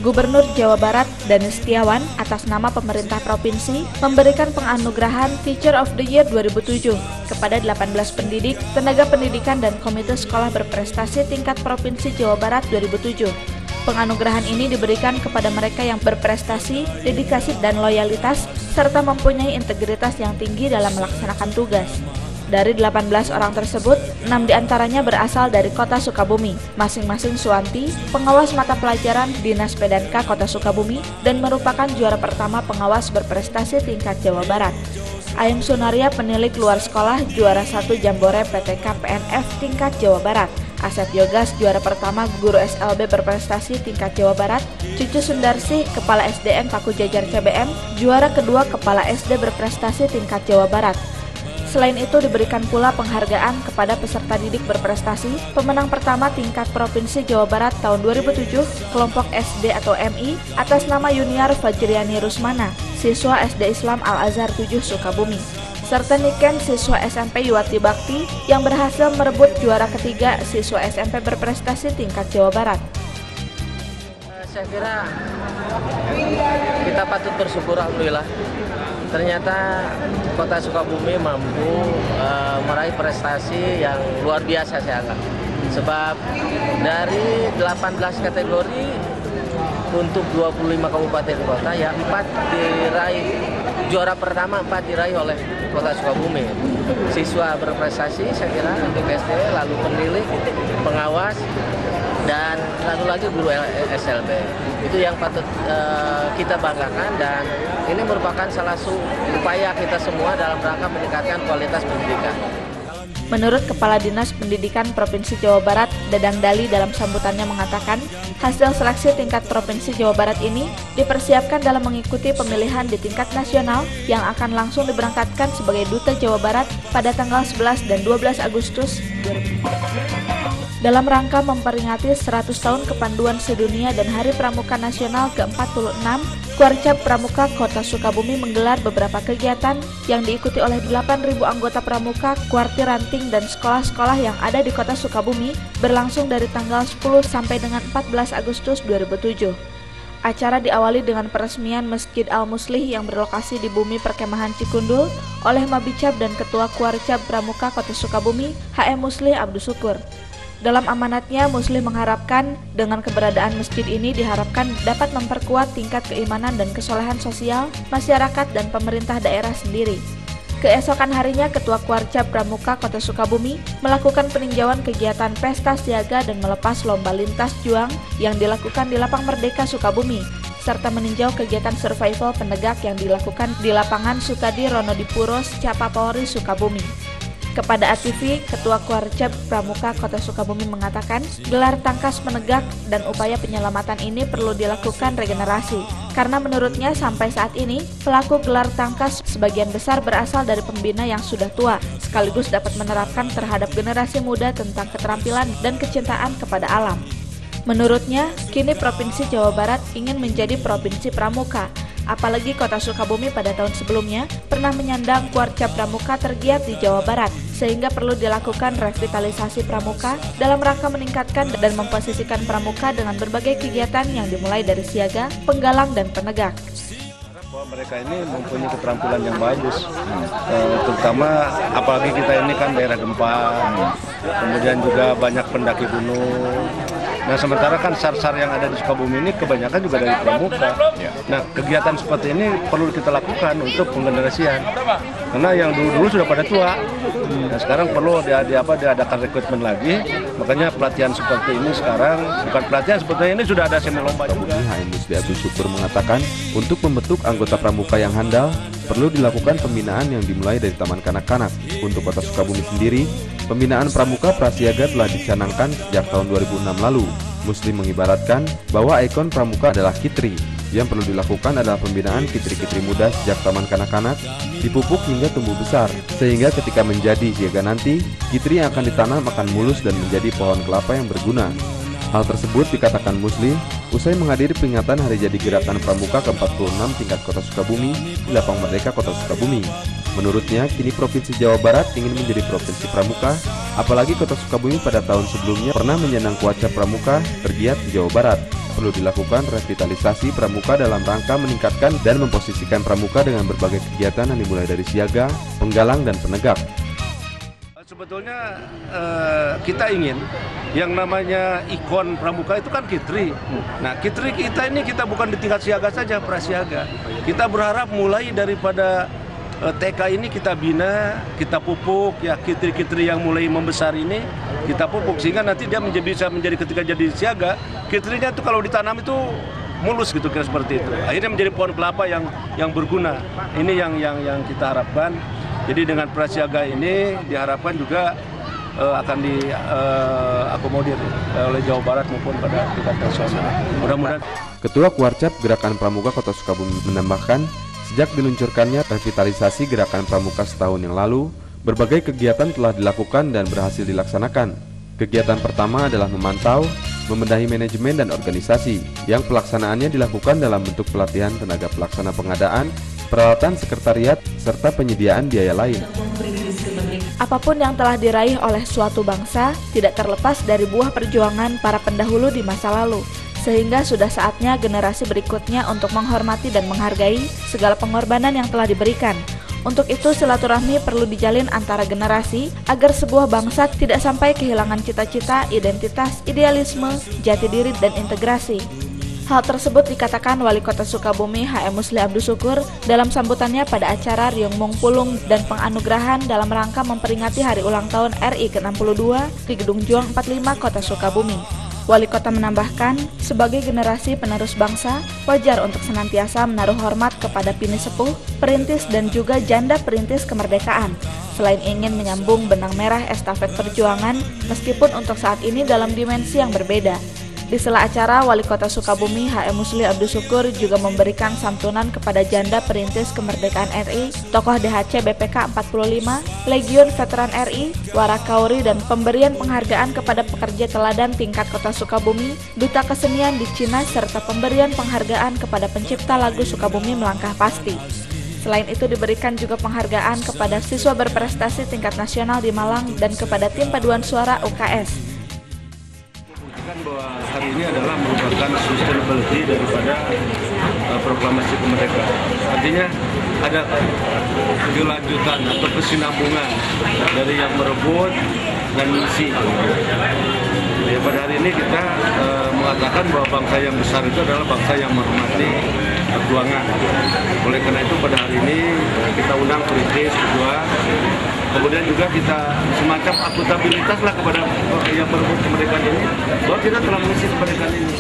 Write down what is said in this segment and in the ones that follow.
Gubernur Jawa Barat Danis Setiawan atas nama pemerintah provinsi memberikan penganugerahan Teacher of the Year 2007 kepada 18 pendidik, tenaga pendidikan dan komite sekolah berprestasi tingkat Provinsi Jawa Barat 2007. Penganugerahan ini diberikan kepada mereka yang berprestasi, dedikasi dan loyalitas, serta mempunyai integritas yang tinggi dalam melaksanakan tugas. Dari 18 orang tersebut, 6 diantaranya berasal dari Kota Sukabumi, masing-masing Suwanti, pengawas mata pelajaran Dinas Pedanka Kota Sukabumi, dan merupakan juara pertama pengawas berprestasi tingkat Jawa Barat. Aim Sunaria penilik luar sekolah juara 1 Jambore PTK PNF tingkat Jawa Barat. Asep Yogas juara pertama guru SLB berprestasi tingkat Jawa Barat. Cucu Sundarsih Kepala SDM Paku Jajar CBM juara kedua Kepala SD berprestasi tingkat Jawa Barat. Selain itu diberikan pula penghargaan kepada peserta didik berprestasi pemenang pertama tingkat Provinsi Jawa Barat tahun 2007 kelompok SD atau MI atas nama Yuniar Fajriani Rusmana, siswa SD Islam Al-Azhar 7 Sukabumi, serta Niken siswa SMP Yuwati Bakti yang berhasil merebut juara ketiga siswa SMP berprestasi tingkat Jawa Barat. Saya kira kita patut bersyukur, alhamdulillah. Ternyata Kota Sukabumi mampu meraih prestasi yang luar biasa saya anggap. Sebab dari 18 kategori untuk 25 kabupaten kota, ya 4 diraih, juara pertama 4 diraih oleh Kota Sukabumi. Siswa berprestasi saya kira untuk SD, lalu penilik, pengawas, dan satu lagi guru SLB. Itu yang patut kita banggakan, dan ini merupakan salah satu upaya kita semua dalam rangka meningkatkan kualitas pendidikan. Menurut Kepala Dinas Pendidikan Provinsi Jawa Barat, Dadang Dali dalam sambutannya mengatakan, hasil seleksi tingkat Provinsi Jawa Barat ini dipersiapkan dalam mengikuti pemilihan di tingkat nasional yang akan langsung diberangkatkan sebagai Duta Jawa Barat pada tanggal 11 dan 12 Agustus 2020. Dalam rangka memperingati 100 tahun Kepanduan Sedunia dan Hari Pramuka Nasional ke-46, Kuarcap Pramuka Kota Sukabumi menggelar beberapa kegiatan yang diikuti oleh 8.000 anggota pramuka, kuartir ranting dan sekolah-sekolah yang ada di Kota Sukabumi berlangsung dari tanggal 10 sampai dengan 14 Agustus 2007. Acara diawali dengan peresmian Masjid Al-Muslih yang berlokasi di Bumi Perkemahan Cikundul oleh Mabicab dan Ketua Kuarcap Pramuka Kota Sukabumi, HM Muslih Abdus Syukur. Dalam amanatnya, Muslih mengharapkan dengan keberadaan masjid ini diharapkan dapat memperkuat tingkat keimanan dan kesolehan sosial masyarakat dan pemerintah daerah sendiri. Keesokan harinya, Ketua Kuarcap Pramuka Kota Sukabumi melakukan peninjauan kegiatan pesta siaga dan melepas lomba lintas juang yang dilakukan di Lapang Merdeka Sukabumi, serta meninjau kegiatan survival penegak yang dilakukan di lapangan Sukadi Ronodipuro Capapori Sukabumi. Kepada ATV, Ketua Kuarcap Pramuka Kota Sukabumi mengatakan, gelar tangkas penegak dan upaya penyelamatan ini perlu dilakukan regenerasi, karena menurutnya sampai saat ini, pelaku gelar tangkas sebagian besar berasal dari pembina yang sudah tua, sekaligus dapat menerapkan terhadap generasi muda tentang keterampilan dan kecintaan kepada alam. Menurutnya, kini Provinsi Jawa Barat ingin menjadi Provinsi Pramuka, apalagi Kota Sukabumi pada tahun sebelumnya pernah menyandang Kuarcap Pramuka tergiat di Jawa Barat, sehingga perlu dilakukan revitalisasi pramuka dalam rangka meningkatkan dan memposisikan pramuka dengan berbagai kegiatan yang dimulai dari siaga, penggalang, dan penegak. Mereka ini mempunyai keterampilan yang bagus, terutama apalagi kita ini kan daerah gempa, kemudian juga banyak pendaki gunung. Nah, sementara kan sar-sar yang ada di Sukabumi ini kebanyakan juga dari pramuka. Nah, kegiatan seperti ini perlu kita lakukan untuk penggenerasian, karena yang dulu-dulu sudah pada tua. Nah, sekarang perlu diadakan rekrutmen lagi. Makanya pelatihan seperti ini sekarang, bukan pelatihan sebetulnya, ini sudah ada semi lomba juga. HM Muslih Abdus Syukur mengatakan, untuk membentuk anggota pramuka yang handal, perlu dilakukan pembinaan yang dimulai dari taman kanak-kanak. Untuk Kota Sukabumi sendiri, pembinaan pramuka prasiaga telah dicanangkan sejak tahun 2006 lalu. Muslim mengibaratkan bahwa ikon pramuka adalah kitri. Yang perlu dilakukan adalah pembinaan kitri-kitri muda sejak taman kanak-kanak, dipupuk hingga tumbuh besar, sehingga ketika menjadi siaga nanti, kitri yang akan ditanam akan mulus dan menjadi pohon kelapa yang berguna. Hal tersebut dikatakan Muslim usai menghadiri peringatan Hari Jadi Gerakan Pramuka ke-46 tingkat Kota Sukabumi di Lapang Merdeka Kota Sukabumi. Menurutnya, kini Provinsi Jawa Barat ingin menjadi Provinsi Pramuka, apalagi Kota Sukabumi pada tahun sebelumnya pernah menyandang Kuarcap Pramuka tergiat di Jawa Barat. perlu dilakukan revitalisasi pramuka dalam rangka meningkatkan dan memposisikan pramuka dengan berbagai kegiatan yang dimulai dari siaga, penggalang, dan penegak. Sebetulnya kita ingin yang namanya ikon pramuka itu kan Kitri. Nah, Kitri kita ini kita bukan di tingkat siaga saja, prasiaga. Kita berharap mulai daripada TK ini kita bina, kita pupuk, ya Kitri-Kitri yang mulai membesar ini kita pupuk sehingga nanti dia bisa menjadi ketika jadi siaga, Kitrinya itu kalau ditanam itu mulus gitu, kira seperti itu. Akhirnya menjadi pohon kelapa yang berguna. Ini yang kita harapkan. Jadi dengan prasiaga ini diharapkan juga akan diakomodir oleh Jawa Barat maupun pada tingkat nasional. Mudah-mudahan. Ketua Kuarcap Gerakan Pramuka Kota Sukabumi menambahkan, sejak diluncurkannya revitalisasi Gerakan Pramuka setahun yang lalu, berbagai kegiatan telah dilakukan dan berhasil dilaksanakan. Kegiatan pertama adalah memantau, membenahi manajemen dan organisasi, yang pelaksanaannya dilakukan dalam bentuk pelatihan tenaga pelaksana pengadaan, peralatan sekretariat, serta penyediaan biaya lain. Apapun yang telah diraih oleh suatu bangsa tidak terlepas dari buah perjuangan para pendahulu di masa lalu, sehingga sudah saatnya generasi berikutnya untuk menghormati dan menghargai segala pengorbanan yang telah diberikan. Untuk itu silaturahmi perlu dijalin antara generasi agar sebuah bangsa tidak sampai kehilangan cita-cita, identitas, idealisme, jati diri, dan integrasi. Hal tersebut dikatakan Wali Kota Sukabumi HM Musli Abdus Syukur dalam sambutannya pada acara Riung Mung Pulung dan penganugerahan dalam rangka memperingati Hari Ulang Tahun RI ke-62 di Gedung Juang 45 Kota Sukabumi. Wali Kota menambahkan, sebagai generasi penerus bangsa, wajar untuk senantiasa menaruh hormat kepada Pini Sepuh, perintis dan juga janda perintis kemerdekaan. Selain ingin menyambung benang merah estafet perjuangan, meskipun untuk saat ini dalam dimensi yang berbeda. Di sela acara, Wali Kota Sukabumi HM Musli Abdus Syukur juga memberikan santunan kepada janda perintis kemerdekaan RI, tokoh DHC BPK 45, Legiun Veteran RI, Warakauri, dan pemberian penghargaan kepada pekerja teladan tingkat Kota Sukabumi, Duta Kesenian di Cina, serta pemberian penghargaan kepada pencipta lagu Sukabumi Melangkah Pasti. Selain itu diberikan juga penghargaan kepada siswa berprestasi tingkat nasional di Malang dan kepada tim paduan suara UKS. Bahwa hari ini adalah merupakan sustainability daripada proklamasi kemerdekaan. Artinya ada kelanjutan atau kesinambungan dari yang merebut dan misi. Ya, pada hari ini kita mengatakan bahwa bangsa yang besar itu adalah bangsa yang menghormati perjuangan. Oleh karena itu pada hari ini kita undang perintis kedua. Kemudian juga kita semacam akuntabilitas lah kepada yang merebut kemerdekaan ini, bahwa kita telah mengisi kemerdekaan ini.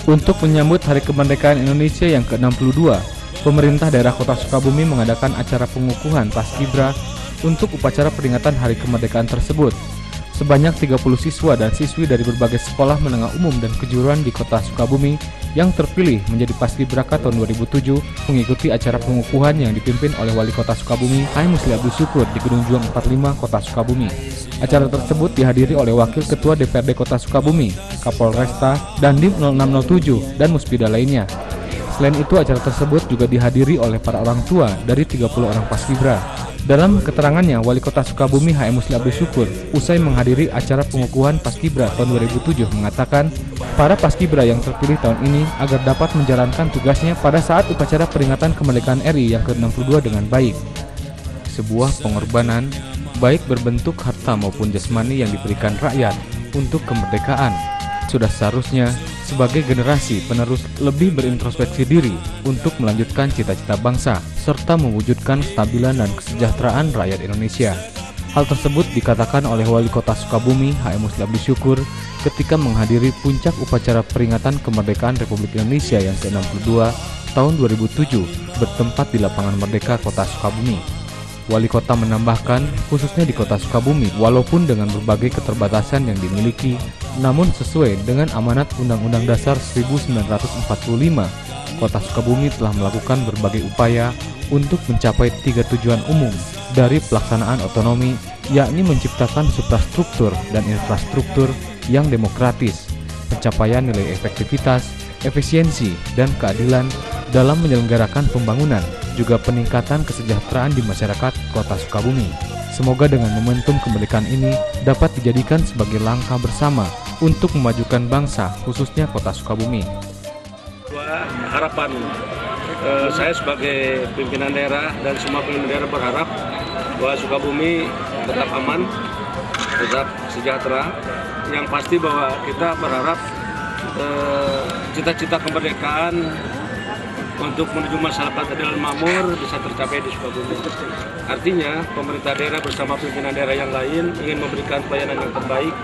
Untuk menyambut Hari Kemerdekaan Indonesia yang ke-62, pemerintah daerah Kota Sukabumi mengadakan acara pengukuhan Paskibra untuk upacara peringatan Hari Kemerdekaan tersebut. Sebanyak 30 siswa dan siswi dari berbagai sekolah menengah umum dan kejuruan di Kota Sukabumi yang terpilih menjadi Paskibraka tahun 2007 mengikuti acara pengukuhan yang dipimpin oleh Wali Kota Sukabumi HM Musli Abdus Syukur di Gedung Juang 45 Kota Sukabumi. Acara tersebut dihadiri oleh Wakil Ketua DPRD Kota Sukabumi, Kapolresta, Dandim 0607, dan Muspida lainnya. Selain itu, acara tersebut juga dihadiri oleh para orang tua dari 30 orang Paskibra. Dalam keterangannya, Wali Kota Sukabumi HM Musli Abdus Syukur usai menghadiri acara pengukuhan Paskibra tahun 2007 mengatakan, para Paskibra yang terpilih tahun ini agar dapat menjalankan tugasnya pada saat upacara peringatan kemerdekaan RI yang ke-62 dengan baik. Sebuah pengorbanan, baik berbentuk harta maupun jasmani yang diberikan rakyat untuk kemerdekaan. Sudah seharusnya sebagai generasi penerus lebih berintrospeksi diri untuk melanjutkan cita-cita bangsa serta mewujudkan kestabilan dan kesejahteraan rakyat Indonesia. Hal tersebut dikatakan oleh Wali Kota Sukabumi HM Musli Abdus Syukur ketika menghadiri puncak upacara peringatan kemerdekaan Republik Indonesia yang ke-62 tahun 2007 bertempat di Lapangan Merdeka Kota Sukabumi. Wali Kota menambahkan, khususnya di Kota Sukabumi, walaupun dengan berbagai keterbatasan yang dimiliki, namun sesuai dengan amanat Undang-Undang Dasar 1945, Kota Sukabumi telah melakukan berbagai upaya untuk mencapai 3 tujuan umum dari pelaksanaan otonomi, yakni menciptakan suprastruktur dan infrastruktur yang demokratis, pencapaian nilai efektivitas, efisiensi, dan keadilan dalam menyelenggarakan pembangunan, juga peningkatan kesejahteraan di masyarakat Kota Sukabumi. Semoga dengan momentum kemerdekaan ini dapat dijadikan sebagai langkah bersama untuk memajukan bangsa, khususnya Kota Sukabumi. Harapan saya sebagai pimpinan daerah dan semua pimpinan daerah berharap bahwa Sukabumi tetap aman, tetap sejahtera. Yang pasti bahwa kita berharap cita-cita kemerdekaan untuk menuju masyarakat adil dan makmur bisa tercapai di Sukabumi. Artinya pemerintah daerah bersama pimpinan daerah yang lain ingin memberikan pelayanan yang terbaik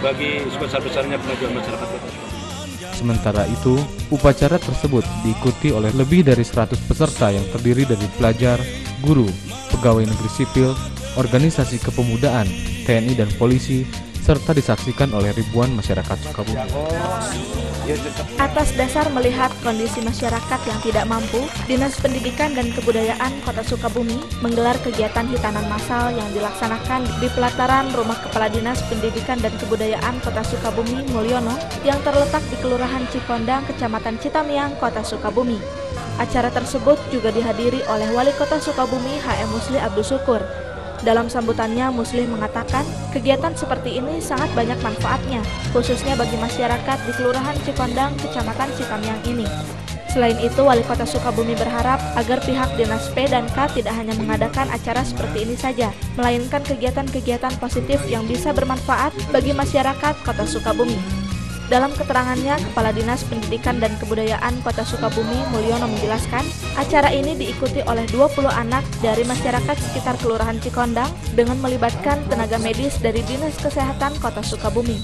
bagi sebesar-besarnya kemajuan masyarakat Kota Sukabumi. Sementara itu, upacara tersebut diikuti oleh lebih dari 100 peserta yang terdiri dari pelajar, guru, pegawai negeri sipil, organisasi kepemudaan, TNI dan polisi, serta disaksikan oleh ribuan masyarakat Sukabumi. Atas dasar melihat kondisi masyarakat yang tidak mampu, Dinas Pendidikan dan Kebudayaan Kota Sukabumi menggelar kegiatan hitanan massal yang dilaksanakan di pelataran Rumah Kepala Dinas Pendidikan dan Kebudayaan Kota Sukabumi Mulyono yang terletak di Kelurahan Cikondang, Kecamatan Citamiang, Kota Sukabumi. Acara tersebut juga dihadiri oleh Wali Kota Sukabumi HM Musli Abdul Syukur. Dalam sambutannya, Musli mengatakan kegiatan seperti ini sangat banyak manfaatnya, khususnya bagi masyarakat di Kelurahan Cikondang, Kecamatan Citamiang ini. Selain itu, Wali Kota Sukabumi berharap agar pihak Dinas P dan K tidak hanya mengadakan acara seperti ini saja, melainkan kegiatan-kegiatan positif yang bisa bermanfaat bagi masyarakat Kota Sukabumi. Dalam keterangannya, Kepala Dinas Pendidikan dan Kebudayaan Kota Sukabumi Mulyono menjelaskan, acara ini diikuti oleh 20 anak dari masyarakat sekitar Kelurahan Cikondang dengan melibatkan tenaga medis dari Dinas Kesehatan Kota Sukabumi.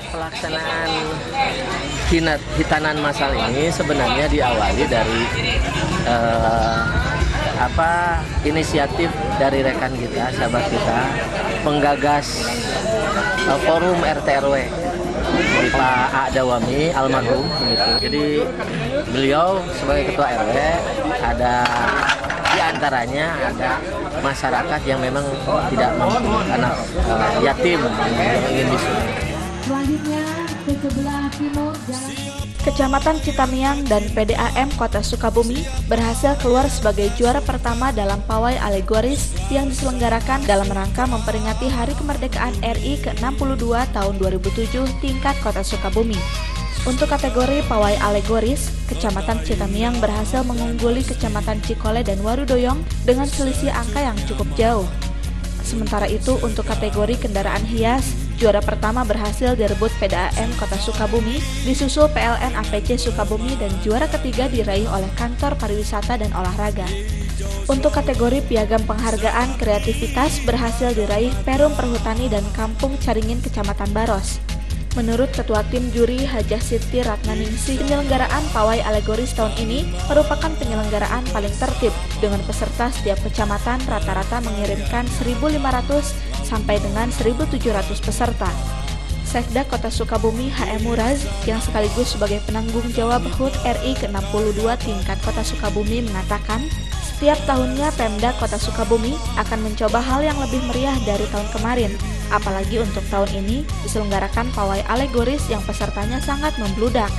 Pelaksanaan hitanan massal ini sebenarnya diawali dari inisiatif dari rekan kita, sahabat kita, penggagas forum RT/RW. Pak A. Dawami almarhum gitu. Jadi beliau sebagai ketua RW ada di antaranya ada masyarakat yang memang tidak mampu, anak yatim yang ingin disunat. Selanjutnya ke sebelah timur Kecamatan Citamiang dan PDAM Kota Sukabumi berhasil keluar sebagai juara pertama dalam pawai alegoris yang diselenggarakan dalam rangka memperingati Hari Kemerdekaan RI ke-62 tahun 2007 tingkat Kota Sukabumi. Untuk kategori pawai alegoris, Kecamatan Citamiang berhasil mengungguli Kecamatan Cikole dan Warudoyong dengan selisih angka yang cukup jauh. Sementara itu, untuk kategori kendaraan hias, juara pertama berhasil direbut PDAM Kota Sukabumi, disusul PLN APC Sukabumi, dan juara ketiga diraih oleh Kantor Pariwisata dan Olahraga. Untuk kategori piagam penghargaan kreativitas berhasil diraih Perum Perhutani dan Kampung Caringin Kecamatan Baros. Menurut Ketua Tim Juri Hajah Siti Ratnaningsih, penyelenggaraan pawai alegoris tahun ini merupakan penyelenggaraan paling tertib dengan peserta setiap kecamatan rata-rata mengirimkan 1.500 sampai dengan 1.700 peserta. Sekda Kota Sukabumi HM Muraz yang sekaligus sebagai penanggung jawab HUT RI ke-62 tingkat Kota Sukabumi mengatakan, setiap tahunnya Pemda Kota Sukabumi akan mencoba hal yang lebih meriah dari tahun kemarin. Apalagi untuk tahun ini diselenggarakan pawai alegoris yang pesertanya sangat membludak.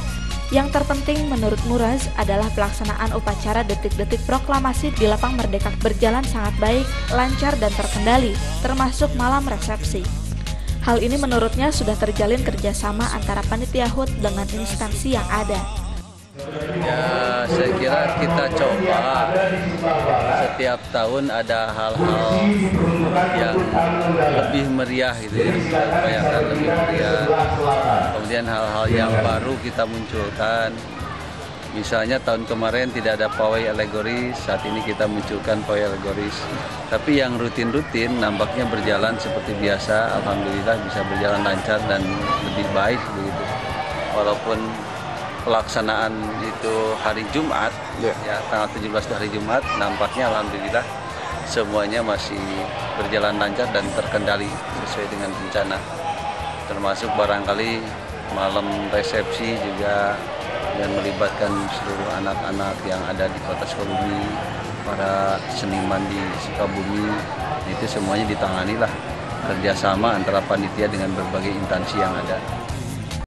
Yang terpenting menurut Muraz adalah pelaksanaan upacara detik-detik proklamasi di Lapang Merdeka berjalan sangat baik, lancar dan terkendali, termasuk malam resepsi. Hal ini menurutnya sudah terjalin kerjasama antara panitia HUT dengan instansi yang ada. Ya, saya kira kita coba setiap tahun ada hal-hal yang lebih meriah gitu ya, upayakan lebih meriah. Kemudian hal-hal yang baru kita munculkan. Misalnya tahun kemarin tidak ada pawai alegoris, saat ini kita munculkan pawai alegoris. Tapi yang rutin-rutin nampaknya berjalan seperti biasa, alhamdulillah bisa berjalan lancar dan lebih baik begitu. Walaupun pelaksanaan itu hari Jumat, ya tanggal 17 itu hari Jumat, nampaknya alhamdulillah semuanya masih berjalan lancar dan terkendali sesuai dengan rencana. Termasuk barangkali malam resepsi juga dan melibatkan seluruh anak-anak yang ada di Kota Sukabumi, para seniman di Sukabumi, itu semuanya ditangani lah kerjasama antara panitia dengan berbagai instansi yang ada.